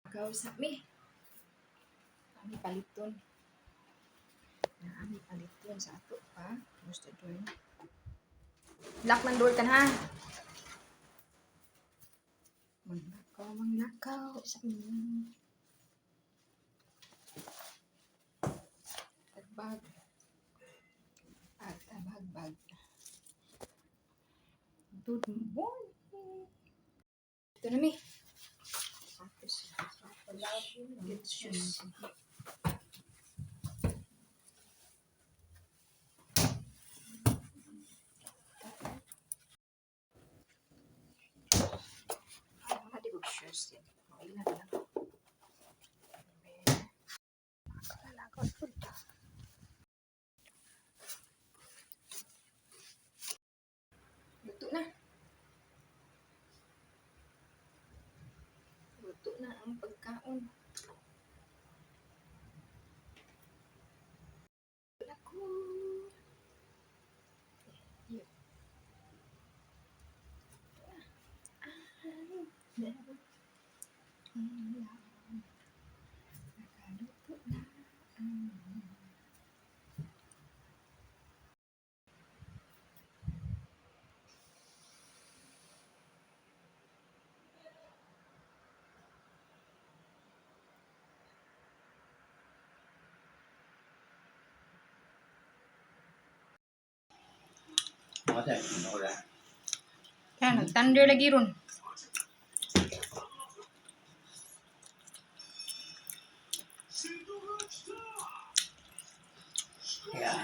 Kausap mi. Kami paliton. Kami paliton sa ato pa. Gusto doon. Lock ng door ka na ha. Manglakaw sa inyo. Tagbag. At tabagbag. Good morning. Ito na mi. Get shoes. Shoes din. Ilan lang. Kalalagot po ito. Luto na. Luto na ang pagkaon. Ako. Nakaluto na. Kaya nag-thunder lagi ron. Yeah.